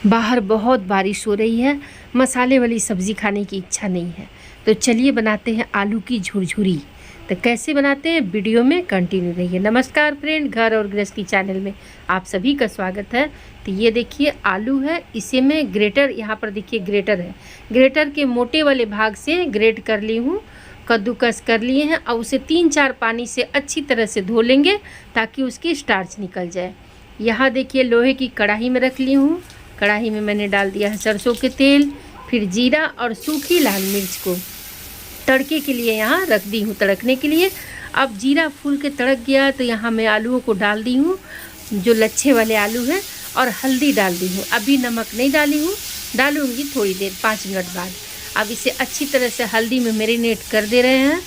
बाहर बहुत बारिश हो रही है, मसाले वाली सब्ज़ी खाने की इच्छा नहीं है। तो चलिए बनाते हैं आलू की झुरझुरी। तो कैसे बनाते हैं वीडियो में कंटिन्यू रहिए। नमस्कार फ्रेंड, घर और गृहस्थी चैनल में आप सभी का स्वागत है। तो ये देखिए आलू है, इसे मैं ग्रेटर, यहाँ पर देखिए ग्रेटर है, ग्रेटर के मोटे वाले भाग से ग्रेट कर ली हूँ, कद्दूकस कर लिए हैं। और उसे 3-4 पानी से अच्छी तरह से धो लेंगे ताकि उसकी स्टार्च निकल जाए। यहाँ देखिए लोहे की कढ़ाई में रख ली हूँ। कढ़ाई में मैंने डाल दिया है सरसों के तेल, फिर जीरा और सूखी लाल मिर्च को तड़के के लिए यहाँ रख दी हूँ, तड़कने के लिए। अब जीरा फूल के तड़क गया तो यहाँ मैं आलूओं को डाल दी हूँ, जो लच्छे वाले आलू हैं, और हल्दी डाल दी हूँ। अभी नमक नहीं डाली हूँ, डालूँगी थोड़ी देर 5 मिनट बाद। अब इसे अच्छी तरह से हल्दी में मैरिनेट कर दे रहे हैं।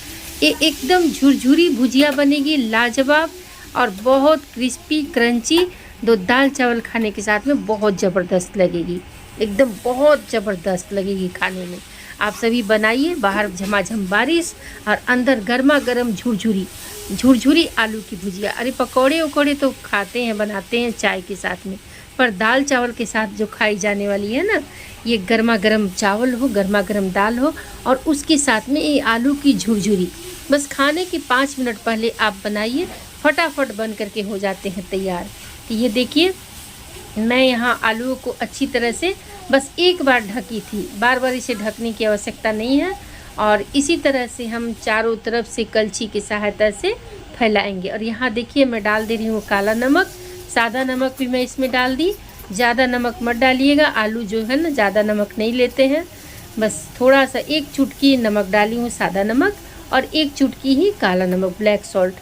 ये एकदम झुरझुरी भुजिया बनेगी, लाजवाब और बहुत क्रिस्पी क्रंची। दो दाल चावल खाने के साथ में बहुत ज़बरदस्त लगेगी, एकदम बहुत ज़बरदस्त लगेगी खाने में। आप सभी बनाइए। बाहर झमाझम बारिश और अंदर गर्मा गर्म झुरझुरी झुरझुरी आलू की भुजिया। अरे पकौड़े उकौड़े तो खाते हैं, बनाते हैं चाय के साथ में, पर दाल चावल के साथ जो खाई जाने वाली है ना, ये गर्मा गर्म चावल हो, गर्मा गर्म दाल हो और उसके साथ में ये आलू की झुरझुरी। बस खाने के 5 मिनट पहले आप बनाइए, फटाफट बन करके हो जाते हैं तैयार। तो ये देखिए मैं यहाँ आलूओं को अच्छी तरह से बस एक बार ढकी थी, बार बार इसे ढकने की आवश्यकता नहीं है। और इसी तरह से हम चारों तरफ से कलछी की सहायता से फैलाएंगे। और यहाँ देखिए मैं डाल दे रही हूँ काला नमक, सादा नमक भी मैं इसमें डाल दी। ज़्यादा नमक मत डालिएगा, आलू जो है ना ज़्यादा नमक नहीं लेते हैं। बस थोड़ा सा 1 चुटकी नमक डाली हूँ, सादा नमक, और 1 चुटकी ही काला नमक, ब्लैक सॉल्ट,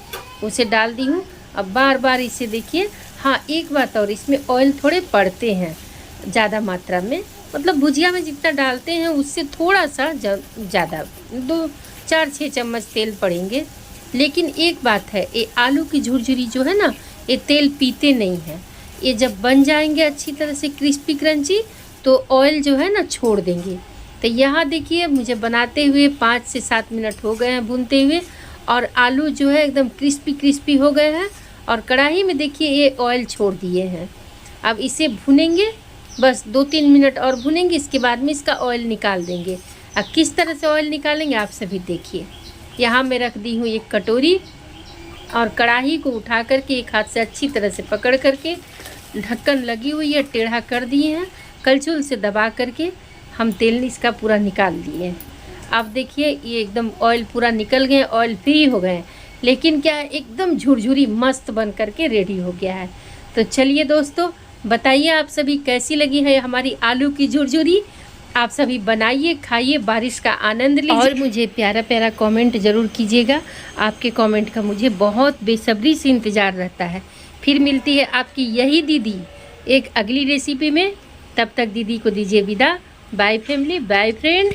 उसे डाल दी हूँ। अब बार बार इसे देखिए। हाँ, एक बात और, इसमें ऑयल थोड़े पड़ते हैं ज़्यादा मात्रा में, मतलब भुजिया में जितना डालते हैं उससे थोड़ा सा ज़्यादा, 2-4-6 चम्मच तेल पड़ेंगे। लेकिन एक बात है, ये आलू की झुरझुरी जो है ना, ये तेल पीते नहीं हैं। ये जब बन जाएंगे अच्छी तरह से क्रिस्पी क्रंची तो ऑयल जो है ना छोड़ देंगे। तो यहाँ देखिए मुझे बनाते हुए 5 से 7 मिनट हो गए हैं भूनते हुए, और आलू जो है एकदम क्रिस्पी क्रिस्पी हो गए हैं। और कढ़ाई में देखिए ये ऑयल छोड़ दिए हैं। अब इसे भुनेंगे, बस 2-3 मिनट और भुनेंगे, इसके बाद में इसका ऑयल निकाल देंगे। अब किस तरह से ऑयल निकालेंगे आप सभी देखिए। यहाँ मैं रख दी हूँ एक कटोरी, और कढ़ाई को उठा करके एक हाथ से अच्छी तरह से पकड़ करके, ढक्कन लगी हुई है, टेढ़ा कर दिए हैं, कलछुल से दबा करके हम तेल इसका पूरा निकाल दिए हैं। अब देखिए ये एकदम ऑयल पूरा निकल गए, ऑयल फ्री हो गए। लेकिन क्या है, एकदम झुरझुरी मस्त बन करके रेडी हो गया है। तो चलिए दोस्तों, बताइए आप सभी कैसी लगी है हमारी आलू की झुरझुरी। आप सभी बनाइए, खाइए, बारिश का आनंद लीजिए, और मुझे प्यारा प्यारा कमेंट ज़रूर कीजिएगा। आपके कमेंट का मुझे बहुत बेसब्री से इंतज़ार रहता है। फिर मिलती है आपकी यही दीदी एक अगली रेसिपी में। तब तक दीदी को दीजिए विदा। Bye family, bye friend.